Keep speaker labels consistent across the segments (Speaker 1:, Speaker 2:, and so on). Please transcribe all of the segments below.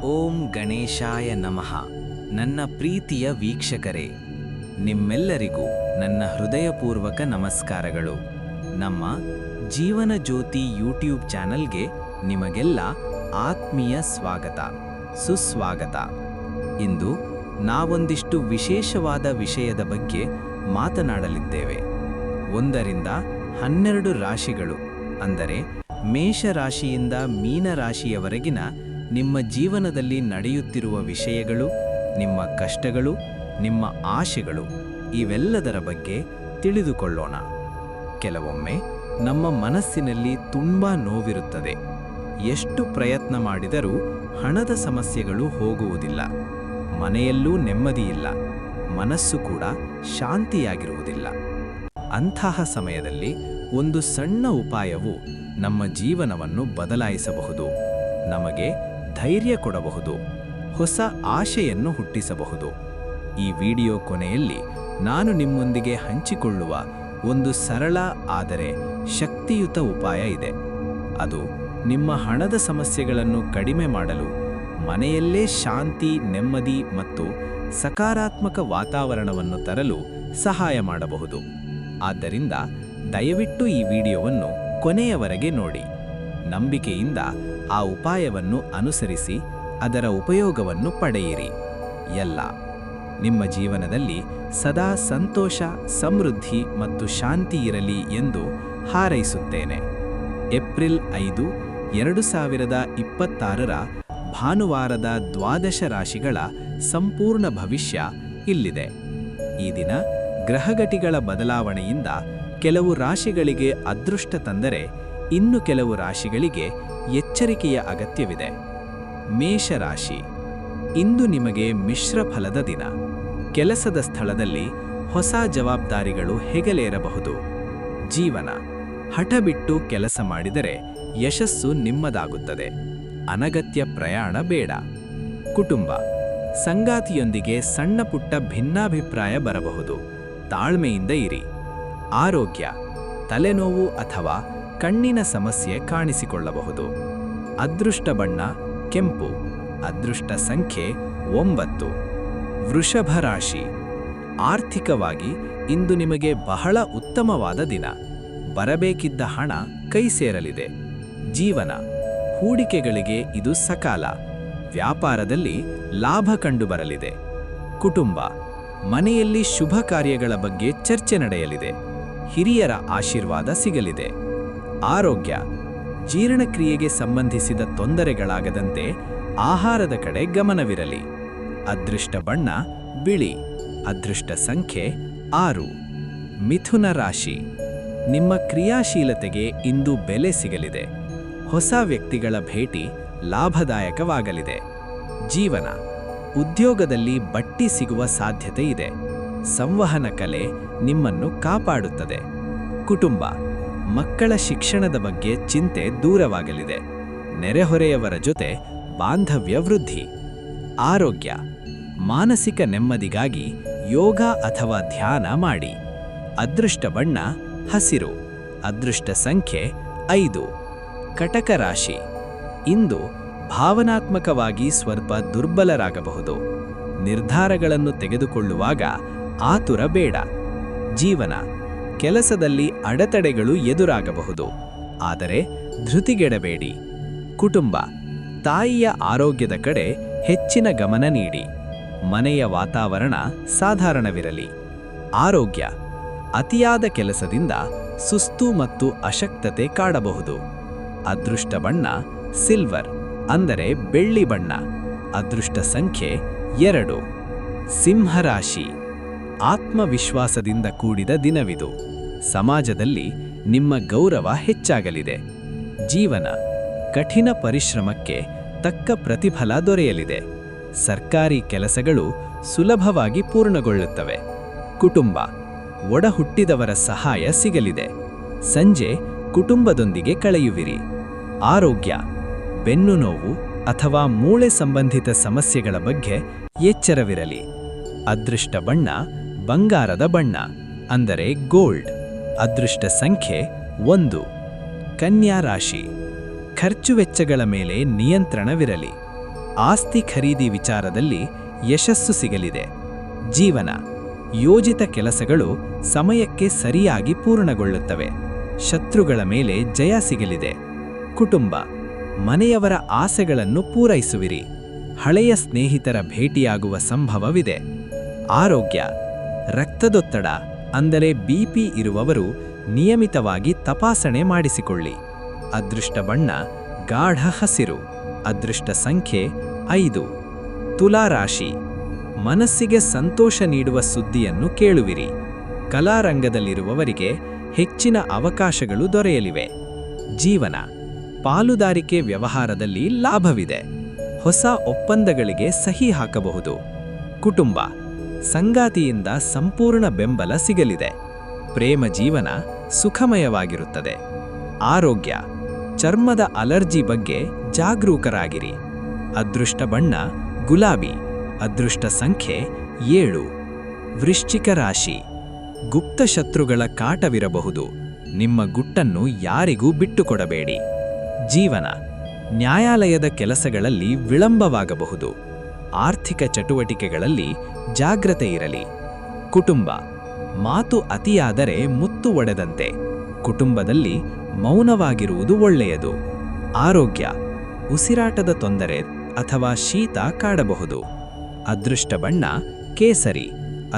Speaker 1: ಓಂ ಗಣೇಶಾಯ ನಮಃ. ನನ್ನ ಪ್ರೀತಿಯ ವೀಕ್ಷಕರೇ, ನಿಮ್ಮೆಲ್ಲರಿಗೂ ನನ್ನ ಹೃದಯಪೂರ್ವಕ ನಮಸ್ಕಾರಗಳು. ನಮ್ಮ ಜೀವನ ಜ್ಯೋತಿ ಯೂಟ್ಯೂಬ್ ಚಾನಲ್ಗೆ ನಿಮಗೆಲ್ಲ ಆತ್ಮೀಯ ಸ್ವಾಗತ, ಸುಸ್ವಾಗತ. ಇಂದು ನಾವೊಂದಿಷ್ಟು ವಿಶೇಷವಾದ ವಿಷಯದ ಬಗ್ಗೆ ಮಾತನಾಡಲಿದ್ದೇವೆ. 1ರಿಂದ 12 ರಾಶಿಗಳು, ಅಂದರೆ ಮೇಷರಾಶಿಯಿಂದ ಮೀನರಾಶಿಯವರೆಗಿನ ನಿಮ್ಮ ಜೀವನದಲ್ಲಿ ನಡೆಯುತ್ತಿರುವ ವಿಷಯಗಳು, ನಿಮ್ಮ ಕಷ್ಟಗಳು, ನಿಮ್ಮ ಆಶೆಗಳು, ಇವೆಲ್ಲದರ ಬಗ್ಗೆ ತಿಳಿದುಕೊಳ್ಳೋಣ. ಕೆಲವೊಮ್ಮೆ ನಮ್ಮ ಮನಸ್ಸಿನಲ್ಲಿ ತುಂಬಾ ನೋವಿರುತ್ತದೆ. ಎಷ್ಟು ಪ್ರಯತ್ನ ಮಾಡಿದರೂ ಹಣದ ಸಮಸ್ಯೆಗಳು ಹೋಗುವುದಿಲ್ಲ, ಮನೆಯಲ್ಲೂ ನೆಮ್ಮದಿಯಿಲ್ಲ, ಮನಸ್ಸು ಕೂಡ ಶಾಂತಿಯಾಗಿರುವುದಿಲ್ಲ. ಅಂತಹ ಸಮಯದಲ್ಲಿ ಒಂದು ಸಣ್ಣ ಉಪಾಯವು ನಮ್ಮ ಜೀವನವನ್ನು ಬದಲಾಯಿಸಬಹುದು, ನಮಗೆ ಧೈರ್ಯ ಕೊಡಬಹುದು, ಹೊಸ ಆಶೆಯನ್ನು ಹುಟ್ಟಿಸಬಹುದು. ಈ ವಿಡಿಯೋ ಕೊನೆಯಲ್ಲಿ ನಾನು ನಿಮ್ಮೊಂದಿಗೆ ಹಂಚಿಕೊಳ್ಳುವ ಒಂದು ಸರಳ ಆದರೆ ಶಕ್ತಿಯುತ ಉಪಾಯ ಇದೆ. ಅದು ನಿಮ್ಮ ಹಣದ ಸಮಸ್ಯೆಗಳನ್ನು ಕಡಿಮೆ ಮಾಡಲು, ಮನೆಯಲ್ಲೇ ಶಾಂತಿ, ನೆಮ್ಮದಿ ಮತ್ತು ಸಕಾರಾತ್ಮಕ ವಾತಾವರಣವನ್ನು ತರಲು ಸಹಾಯ ಮಾಡಬಹುದು. ಆದ್ದರಿಂದ ದಯವಿಟ್ಟು ಈ ವಿಡಿಯೋವನ್ನು ಕೊನೆಯವರೆಗೆ ನೋಡಿ. ನಂಬಿಕೆಯಿಂದ ಆ ಉಪಾಯವನ್ನು ಅನುಸರಿಸಿ ಅದರ ಉಪಯೋಗವನ್ನು ಪಡೆಯಿರಿ. ನಿಮ್ಮ ಜೀವನದಲ್ಲಿ ಸದಾ ಸಂತೋಷ, ಸಮೃದ್ಧಿ ಮತ್ತು ಶಾಂತಿ ಇರಲಿ ಎಂದು ಹಾರೈಸುತ್ತೇನೆ. ಏಪ್ರಿಲ್ 5, 2026ರ ಭಾನುವಾರದ ದ್ವಾದಶ ರಾಶಿಗಳ ಸಂಪೂರ್ಣ ಭವಿಷ್ಯ ಇಲ್ಲಿದೆ. ಈ ದಿನ ಗ್ರಹಗತಿಗಳ ಬದಲಾವಣೆಯಿಂದ ಕೆಲವು ರಾಶಿಗಳಿಗೆ ಅದೃಷ್ಟ ತಂದರೆ, ಇನ್ನು ಕೆಲವು ರಾಶಿಗಳಿಗೆ ಎಚ್ಚರಿಕೆಯ ಅಗತ್ಯವಿದೆ. ಮೇಷರಾಶಿ, ಇಂದು ನಿಮಗೆ ಮಿಶ್ರ ಫಲದ ದಿನ. ಕೆಲಸದ ಸ್ಥಳದಲ್ಲಿ ಹೊಸ ಜವಾಬ್ದಾರಿಗಳು ಹೆಗಲೇರಬಹುದು. ಜೀವನ, ಹಠ ಬಿಟ್ಟು ಕೆಲಸ ಮಾಡಿದರೆ ಯಶಸ್ಸು ನಿಮ್ಮದಾಗುತ್ತದೆ. ಅನಗತ್ಯ ಪ್ರಯಾಣ ಬೇಡ. ಕುಟುಂಬ, ಸಂಗಾತಿಯೊಂದಿಗೆ ಸಣ್ಣ ಪುಟ್ಟ ಭಿನ್ನಾಭಿಪ್ರಾಯ ಬರಬಹುದು, ತಾಳ್ಮೆಯಿಂದ ಇರಿ. ಆರೋಗ್ಯ, ತಲೆನೋವು ಅಥವಾ ಕಣ್ಣಿನ ಸಮಸ್ಯೆ ಕಾಣಿಸಿಕೊಳ್ಳಬಹುದು. ಅದೃಷ್ಟ ಬಣ್ಣ ಕೆಂಪು, ಅದೃಷ್ಟ ಸಂಖ್ಯೆ 9. ವೃಷಭ ರಾಶಿ, ಆರ್ಥಿಕವಾಗಿ ಇಂದು ನಿಮಗೆ ಬಹಳ ಉತ್ತಮವಾದ ದಿನ. ಬರಬೇಕಿದ್ದ ಹಣ ಕೈ ಸೇರಲಿದೆ. ಜೀವನ, ಹೂಡಿಕೆಗಳಿಗೆ ಇದು ಸಕಾಲ. ವ್ಯಾಪಾರದಲ್ಲಿ ಲಾಭ ಕಂಡುಬರಲಿದೆ. ಕುಟುಂಬ, ಮನೆಯಲ್ಲಿ ಶುಭ ಕಾರ್ಯಗಳ ಬಗ್ಗೆ ಚರ್ಚೆ ನಡೆಯಲಿದೆ. ಹಿರಿಯರ ಆಶೀರ್ವಾದ ಸಿಗಲಿದೆ. ಆರೋಗ್ಯ, ಜೀರ್ಣಕ್ರಿಯೆಗೆ ಸಂಬಂಧಿಸಿದ ತೊಂದರೆಗಳಾಗದಂತೆ ಆಹಾರದ ಕಡೆ ಗಮನವಿರಲಿ. ಅದೃಷ್ಟ ಬಣ್ಣ ಬಿಳಿ, ಅದೃಷ್ಟ ಸಂಖ್ಯೆ 6. ಮಿಥುನ ರಾಶಿ, ನಿಮ್ಮ ಕ್ರಿಯಾಶೀಲತೆಗೆ ಇಂದು ಬೆಲೆ ಸಿಗಲಿದೆ. ಹೊಸ ವ್ಯಕ್ತಿಗಳ ಭೇಟಿ ಲಾಭದಾಯಕವಾಗಲಿದೆ. ಜೀವನ, ಉದ್ಯೋಗದಲ್ಲಿ ಬಡ್ತಿ ಸಿಗುವ ಸಾಧ್ಯತೆ ಇದೆ. ಸಂವಹನ ಕಲೆ ನಿಮ್ಮನ್ನು ಕಾಪಾಡುತ್ತದೆ. ಕುಟುಂಬ, ಮಕ್ಕಳ ಶಿಕ್ಷಣದ ಬಗ್ಗೆ ಚಿಂತೆ ದೂರವಾಗಲಿದೆ. ನೆರೆಹೊರೆಯವರ ಜೊತೆ ಬಾಂಧವ್ಯ ವೃದ್ಧಿ. ಆರೋಗ್ಯ, ಮಾನಸಿಕ ನೆಮ್ಮದಿಗಾಗಿ ಯೋಗ ಅಥವಾ ಧ್ಯಾನ ಮಾಡಿ. ಅದೃಷ್ಟ ಬಣ್ಣ ಹಸಿರು, ಅದೃಷ್ಟ ಸಂಖ್ಯೆ 5. ಕಟಕ ರಾಶಿ, ಇಂದು ಭಾವನಾತ್ಮಕವಾಗಿ ಸ್ವಲ್ಪ ದುರ್ಬಲರಾಗಬಹುದು. ನಿರ್ಧಾರಗಳನ್ನು ತೆಗೆದುಕೊಳ್ಳುವಾಗ ಆತುರ ಬೇಡ. ಜೀವನ, ಕೆಲಸದಲ್ಲಿ ಅಡೆತಡೆಗಳು ಎದುರಾಗಬಹುದು, ಆದರೆ ಧೃತಿಗೆಡಬೇಡಿ. ಕುಟುಂಬ, ತಾಯಿಯ ಆರೋಗ್ಯದ ಕಡೆ ಹೆಚ್ಚಿನ ಗಮನ ನೀಡಿ. ಮನೆಯ ವಾತಾವರಣ ಸಾಧಾರಣವಿರಲಿ. ಆರೋಗ್ಯ, ಅತಿಯಾದ ಕೆಲಸದಿಂದ ಸುಸ್ತು ಮತ್ತು ಅಶಕ್ತತೆ ಕಾಡಬಹುದು. ಅದೃಷ್ಟ ಬಣ್ಣ ಸಿಲ್ವರ್, ಅಂದರೆ ಬೆಳ್ಳಿ ಬಣ್ಣ, ಅದೃಷ್ಟ ಸಂಖ್ಯೆ 2. ಸಿಂಹರಾಶಿ, ಆತ್ಮವಿಶ್ವಾಸದಿಂದ ಕೂಡಿದ ದಿನವಿದು. ಸಮಾಜದಲ್ಲಿ ನಿಮ್ಮ ಗೌರವ ಹೆಚ್ಚಾಗಲಿದೆ. ಜೀವನ, ಕಠಿಣ ಪರಿಶ್ರಮಕ್ಕೆ ತಕ್ಕ ಪ್ರತಿಫಲ ದೊರೆಯಲಿದೆ. ಸರ್ಕಾರಿ ಕೆಲಸಗಳು ಸುಲಭವಾಗಿ ಪೂರ್ಣಗೊಳ್ಳುತ್ತವೆ. ಕುಟುಂಬ, ಒಡಹುಟ್ಟಿದವರ ಸಹಾಯ ಸಿಗಲಿದೆ. ಸಂಜೆ ಕುಟುಂಬದೊಂದಿಗೆ ಕಳೆಯುವಿರಿ. ಆರೋಗ್ಯ, ಬೆನ್ನು ನೋವು ಅಥವಾ ಮೂಳೆ ಸಂಬಂಧಿತ ಸಮಸ್ಯೆಗಳ ಬಗ್ಗೆ ಎಚ್ಚರವಿರಲಿ. ಅದೃಷ್ಟ ಬಣ್ಣ ಬಂಗಾರದ ಬಣ್ಣ, ಅಂದರೆ ಗೋಲ್ಡ್, ಅದೃಷ್ಟ ಸಂಖ್ಯೆ 1. ಕನ್ಯಾ ರಾಶಿ, ಖರ್ಚು ವೆಚ್ಚಗಳ ಮೇಲೆ ನಿಯಂತ್ರಣವಿರಲಿ. ಆಸ್ತಿ ಖರೀದಿ ವಿಚಾರದಲ್ಲಿ ಯಶಸ್ಸು ಸಿಗಲಿದೆ. ಜೀವನ ಯೋಜಿತ ಕೆಲಸಗಳು ಸಮಯಕ್ಕೆ ಸರಿಯಾಗಿ ಪೂರ್ಣಗೊಳ್ಳುತ್ತವೆ. ಶತ್ರುಗಳ ಮೇಲೆ ಜಯ ಸಿಗಲಿದೆ. ಕುಟುಂಬ ಮನೆಯವರ ಆಸೆಗಳನ್ನು ಪೂರೈಸುವಿರಿ. ಹಳೆಯ ಸ್ನೇಹಿತರ ಭೇಟಿಯಾಗುವ ಸಂಭವವಿದೆ. ಆರೋಗ್ಯ ರಕ್ತದೊತ್ತಡ ಅಂದರೆ ಬಿಪಿ ಇರುವವರು ನಿಯಮಿತವಾಗಿ ತಪಾಸಣೆ ಮಾಡಿಸಿಕೊಳ್ಳಿ. ಅದೃಷ್ಟ ಬಣ್ಣ ಗಾಢ ಹಸಿರು. ಅದೃಷ್ಟ ಸಂಖ್ಯೆ 5. ತುಲಾ ರಾಶಿ ಮನಸ್ಸಿಗೆ ಸಂತೋಷ ನೀಡುವ ಸುದ್ದಿಯನ್ನು ಕೇಳುವಿರಿ. ಕಲಾರಂಗದಲ್ಲಿರುವವರಿಗೆ ಹೆಚ್ಚಿನ ಅವಕಾಶಗಳು ದೊರೆಯಲಿವೆ. ಜೀವನ ಪಾಲುದಾರಿಕೆ ವ್ಯವಹಾರದಲ್ಲಿ ಲಾಭವಿದೆ. ಹೊಸ ಒಪ್ಪಂದಗಳಿಗೆ ಸಹಿ ಹಾಕಬಹುದು. ಕುಟುಂಬ ಸಂಗಾತಿಯಿಂದ ಸಂಪೂರ್ಣ ಬೆಂಬಲ ಸಿಗಲಿದೆ. ಪ್ರೇಮ ಜೀವನ ಸುಖಮಯವಾಗಿರುತ್ತದೆ. ಆರೋಗ್ಯ ಚರ್ಮದ ಅಲರ್ಜಿ ಬಗ್ಗೆ ಜಾಗರೂಕರಾಗಿರಿ. ಅದೃಷ್ಟ ಬಣ್ಣ ಗುಲಾಬಿ. ಅದೃಷ್ಟ ಸಂಖ್ಯೆ 7. ವೃಶ್ಚಿಕ ರಾಶಿ ಗುಪ್ತ ಶತ್ರುಗಳ ಕಾಟವಿರಬಹುದು. ನಿಮ್ಮ ಗುಟ್ಟನ್ನು ಯಾರಿಗೂ ಬಿಟ್ಟುಕೊಡಬೇಡಿ. ಜೀವನ ನ್ಯಾಯಾಲಯದ ಕೆಲಸಗಳಲ್ಲಿ ವಿಳಂಬವಾಗಬಹುದು. ಆರ್ಥಿಕ ಚಟುವಟಿಕೆಗಳಲ್ಲಿ ಜಾಗ್ರತೆ ಇರಲಿ. ಕುಟುಂಬ ಮಾತು ಅತಿಯಾದರೆ ಮುತ್ತು ಒಡೆದಂತೆ. ಕುಟುಂಬದಲ್ಲಿ ಮೌನವಾಗಿರುವುದು ಒಳ್ಳೆಯದು. ಆರೋಗ್ಯ ಉಸಿರಾಟದ ತೊಂದರೆ ಅಥವಾ ಶೀತ ಕಾಡಬಹುದು. ಅದೃಷ್ಟ ಬಣ್ಣ ಕೇಸರಿ.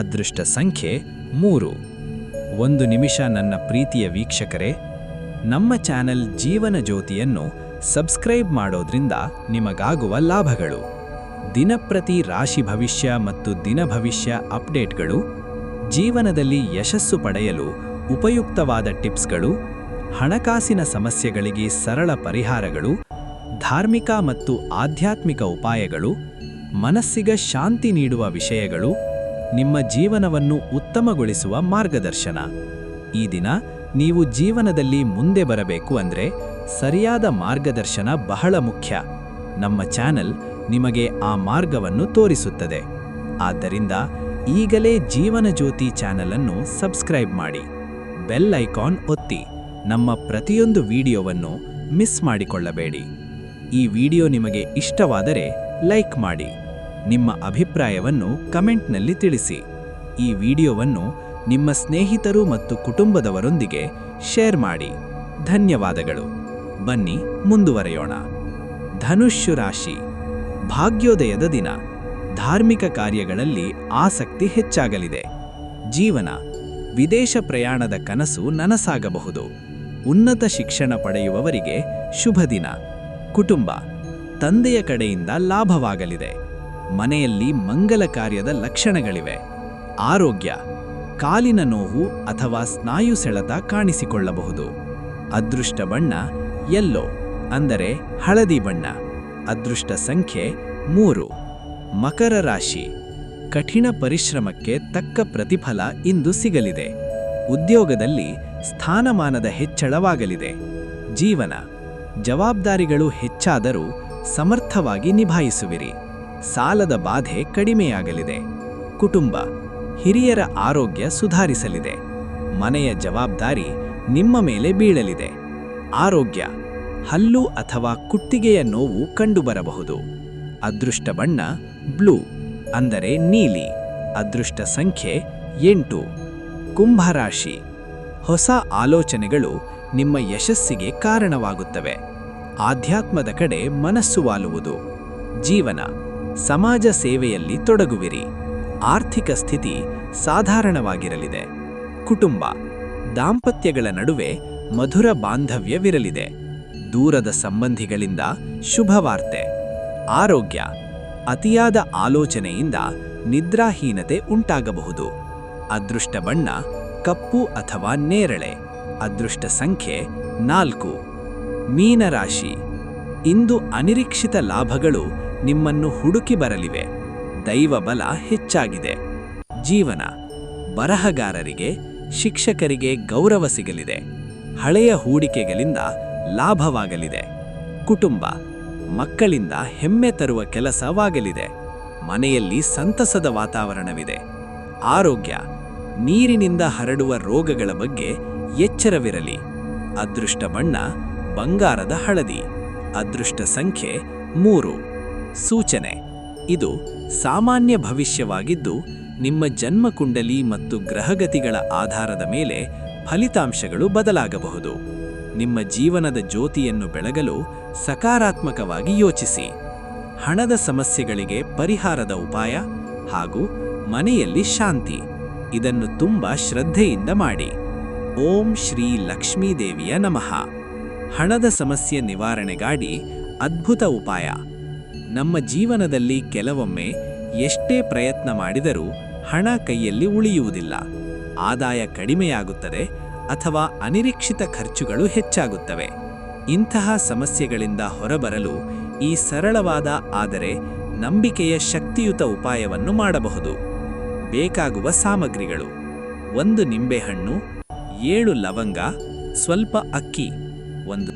Speaker 1: ಅದೃಷ್ಟ ಸಂಖ್ಯೆ 3. 1 ನಿಮಿಷ ನನ್ನ ಪ್ರೀತಿಯ ವೀಕ್ಷಕರೇ, ನಮ್ಮ ಚಾನೆಲ್ ಜೀವನ ಜ್ಯೋತಿಯನ್ನು ಸಬ್ಸ್ಕ್ರೈಬ್ ಮಾಡೋದ್ರಿಂದ ನಿಮಗಾಗುವ ಲಾಭಗಳು: ದಿನಪ್ರತಿ ರಾಶಿ ಭವಿಷ್ಯ ಮತ್ತು ದಿನ ಭವಿಷ್ಯ ಅಪ್ಡೇಟ್ಗಳು, ಜೀವನದಲ್ಲಿ ಯಶಸ್ಸು ಪಡೆಯಲು ಉಪಯುಕ್ತವಾದ ಟಿಪ್ಸ್ಗಳು, ಹಣಕಾಸಿನ ಸಮಸ್ಯೆಗಳಿಗೆ ಸರಳ ಪರಿಹಾರಗಳು, ಧಾರ್ಮಿಕ ಮತ್ತು ಆಧ್ಯಾತ್ಮಿಕ ಉಪಾಯಗಳು, ಮನಸ್ಸಿಗೆ ಶಾಂತಿ ನೀಡುವ ವಿಷಯಗಳು, ನಿಮ್ಮ ಜೀವನವನ್ನು ಉತ್ತಮಗೊಳಿಸುವ ಮಾರ್ಗದರ್ಶನ. ಈ ದಿನ ನೀವು ಜೀವನದಲ್ಲಿ ಮುಂದೆ ಬರಬೇಕು ಅಂದರೆ ಸರಿಯಾದ ಮಾರ್ಗದರ್ಶನ ಬಹಳ ಮುಖ್ಯ. ನಮ್ಮ ಚಾನೆಲ್ ನಿಮಗೆ ಆ ಮಾರ್ಗವನ್ನು ತೋರಿಸುತ್ತದೆ. ಆದ್ದರಿಂದ ಈಗಲೇ ಜೀವನ ಜ್ಯೋತಿ ಚಾನೆಲ್ ಅನ್ನು ಸಬ್ಸ್ಕ್ರೈಬ್ ಮಾಡಿ, ಬೆಲ್ ಐಕಾನ್ ಒತ್ತಿ. ನಮ್ಮ ಪ್ರತಿಯೊಂದು ವಿಡಿಯೋವನ್ನು ಮಿಸ್ ಮಾಡಿಕೊಳ್ಳಬೇಡಿ. ಈ ವಿಡಿಯೋ ನಿಮಗೆ ಇಷ್ಟವಾದರೆ ಲೈಕ್ ಮಾಡಿ. ನಿಮ್ಮ ಅಭಿಪ್ರಾಯವನ್ನು ಕಮೆಂಟ್ನಲ್ಲಿ ತಿಳಿಸಿ. ಈ ವಿಡಿಯೋವನ್ನು ನಿಮ್ಮ ಸ್ನೇಹಿತರು ಮತ್ತು ಕುಟುಂಬದವರೊಂದಿಗೆ ಶೇರ್ ಮಾಡಿ. ಧನ್ಯವಾದಗಳು. ಬನ್ನಿ ಮುಂದುವರೆಯೋಣ. ಧನುಸ್ಸು ರಾಶಿ ಭಾಗ್ಯೋದಯದ ದಿನ. ಧಾರ್ಮಿಕ ಕಾರ್ಯಗಳಲ್ಲಿ ಆಸಕ್ತಿ ಹೆಚ್ಚಾಗಲಿದೆ. ಜೀವನ ವಿದೇಶ ಪ್ರಯಾಣದ ಕನಸು ನನಸಾಗಬಹುದು. ಉನ್ನತ ಶಿಕ್ಷಣ ಪಡೆಯುವವರಿಗೆ ಶುಭ ದಿನ. ಕುಟುಂಬ ತಂದೆಯ ಕಡೆಯಿಂದ ಲಾಭವಾಗಲಿದೆ. ಮನೆಯಲ್ಲಿ ಮಂಗಲ ಕಾರ್ಯದ ಲಕ್ಷಣಗಳಿವೆ. ಆರೋಗ್ಯ ಕಾಲಿನ ನೋವು ಅಥವಾ ಸ್ನಾಯು ಸೆಳೆತ ಕಾಣಿಸಿಕೊಳ್ಳಬಹುದು. ಅದೃಷ್ಟ ಬಣ್ಣ ಯೆಲ್ಲೋ ಅಂದರೆ ಹಳದಿ ಬಣ್ಣ. ಅದೃಷ್ಟ ಸಂಖ್ಯೆ 3. ಮಕರ ರಾಶಿ ಕಠಿಣ ಪರಿಶ್ರಮಕ್ಕೆ ತಕ್ಕ ಪ್ರತಿಫಲ ಇಂದು ಸಿಗಲಿದೆ. ಉದ್ಯೋಗದಲ್ಲಿ ಸ್ಥಾನಮಾನದ ಹೆಚ್ಚಳವಾಗಲಿದೆ. ಜೀವನ ಜವಾಬ್ದಾರಿಗಳು ಹೆಚ್ಚಾದರೂ ಸಮರ್ಥವಾಗಿ ನಿಭಾಯಿಸುವಿರಿ. ಸಾಲದ ಬಾಧೆ ಕಡಿಮೆಯಾಗಲಿದೆ. ಕುಟುಂಬ ಹಿರಿಯರ ಆರೋಗ್ಯ ಸುಧಾರಿಸಲಿದೆ. ಮನೆಯ ಜವಾಬ್ದಾರಿ ನಿಮ್ಮ ಮೇಲೆ ಬೀಳಲಿದೆ. ಆರೋಗ್ಯ ಹಲ್ಲು ಅಥವಾ ಕುತ್ತಿಗೆಯ ನೋವು ಕಂಡುಬರಬಹುದು. ಅದೃಷ್ಟ ಬಣ್ಣ ಬ್ಲೂ ಅಂದರೆ ನೀಲಿ. ಅದೃಷ್ಟ ಸಂಖ್ಯೆ 8. ಕುಂಭರಾಶಿ ಹೊಸ ಆಲೋಚನೆಗಳು ನಿಮ್ಮ ಯಶಸ್ಸಿಗೆ ಕಾರಣವಾಗುತ್ತವೆ. ಆಧ್ಯಾತ್ಮದ ಕಡೆ ಮನಸ್ಸು ವಾಲುವುದು. ಜೀವನ ಸಮಾಜ ಸೇವೆಯಲ್ಲಿ ತೊಡಗುವಿರಿ. ಆರ್ಥಿಕ ಸ್ಥಿತಿ ಸಾಧಾರಣವಾಗಿರಲಿದೆ. ಕುಟುಂಬ ದಾಂಪತ್ಯಗಳ ನಡುವೆ ಮಧುರ ಬಾಂಧವ್ಯವಿರಲಿದೆ. ದೂರದ ಸಂಬಂಧಿಗಳಿಂದ ಶುಭವಾರ್ತೆ. ಆರೋಗ್ಯ ಅತಿಯಾದ ಆಲೋಚನೆಯಿಂದ ನಿದ್ರಾಹೀನತೆ ಉಂಟಾಗಬಹುದು. ಅದೃಷ್ಟ ಬಣ್ಣ ಕಪ್ಪು ಅಥವಾ ನೇರಳೆ. ಅದೃಷ್ಟ ಸಂಖ್ಯೆ 4. ಮೀನರಾಶಿ ಇಂದು ಅನಿರೀಕ್ಷಿತ ಲಾಭಗಳು ನಿಮ್ಮನ್ನು ಹುಡುಕಿ ಬರಲಿವೆ. ದೈವ ಬಲ ಹೆಚ್ಚಾಗಿದೆ. ಜೀವನ ಬರಹಗಾರರಿಗೆ, ಶಿಕ್ಷಕರಿಗೆ ಗೌರವ ಸಿಗಲಿದೆ. ಹಳೆಯ ಹೂಡಿಕೆಗಳಿಂದ ಲಾಭವಾಗಲಿದೆ. ಕುಟುಂಬ ಮಕ್ಕಳಿಂದ ಹೆಮ್ಮೆ ತರುವ ಕೆಲಸವಾಗಲಿದೆ. ಮನೆಯಲ್ಲಿ ಸಂತಸದ ವಾತಾವರಣವಿದೆ. ಆರೋಗ್ಯ ನೀರಿನಿಂದ ಹರಡುವ ರೋಗಗಳ ಬಗ್ಗೆ ಎಚ್ಚರವಿರಲಿ. ಅದೃಷ್ಟ ಬಣ್ಣ ಬಂಗಾರದ ಹಳದಿ. ಅದೃಷ್ಟ ಸಂಖ್ಯೆ 3. ಸೂಚನೆ: ಇದು ಸಾಮಾನ್ಯ ಭವಿಷ್ಯವಾಗಿದ್ದು, ನಿಮ್ಮ ಜನ್ಮಕುಂಡಲಿ ಮತ್ತು ಗ್ರಹಗತಿಗಳ ಆಧಾರದ ಮೇಲೆ ಫಲಿತಾಂಶಗಳು ಬದಲಾಗಬಹುದು. ನಿಮ್ಮ ಜೀವನದ ಜ್ಯೋತಿಯನ್ನು ಬೆಳಗಲು ಸಕಾರಾತ್ಮಕವಾಗಿ ಯೋಚಿಸಿ. ಹಣದ ಸಮಸ್ಯೆಗಳಿಗೆ ಪರಿಹಾರದ ಉಪಾಯ ಹಾಗೂ ಮನೆಯಲ್ಲಿ ಶಾಂತಿ, ಇದನ್ನು ತುಂಬಾ ಶ್ರದ್ಧೆಯಿಂದ ಮಾಡಿ. ಓಂ ಶ್ರೀ ಲಕ್ಷ್ಮೀದೇವಿಯ ನಮಃ. ಹಣದ ಸಮಸ್ಯೆ ನಿವಾರಣೆಗಾಗಿ ಅದ್ಭುತ ಉಪಾಯ. ನಮ್ಮ ಜೀವನದಲ್ಲಿ ಕೆಲವೊಮ್ಮೆ ಎಷ್ಟೇ ಪ್ರಯತ್ನ ಮಾಡಿದರೂ ಹಣ ಕೈಯಲ್ಲಿ ಉಳಿಯುವುದಿಲ್ಲ. ಆದಾಯ ಕಡಿಮೆಯಾಗುತ್ತದೆ ಅಥವಾ ಅನಿರೀಕ್ಷಿತ ಖರ್ಚುಗಳು ಹೆಚ್ಚಾಗುತ್ತವೆ. ಇಂತಹ ಸಮಸ್ಯೆಗಳಿಂದ ಹೊರಬರಲು ಈ ಸರಳವಾದ ಆದರೆ ನಂಬಿಕೆಯ ಶಕ್ತಿಯುತ ಉಪಾಯವನ್ನು ಮಾಡಬಹುದು. ಬೇಕಾಗುವ ಸಾಮಗ್ರಿಗಳು: 1 ನಿಂಬೆಹಣ್ಣು, 7 ಲವಂಗ, ಸ್ವಲ್ಪ ಅಕ್ಕಿ, 1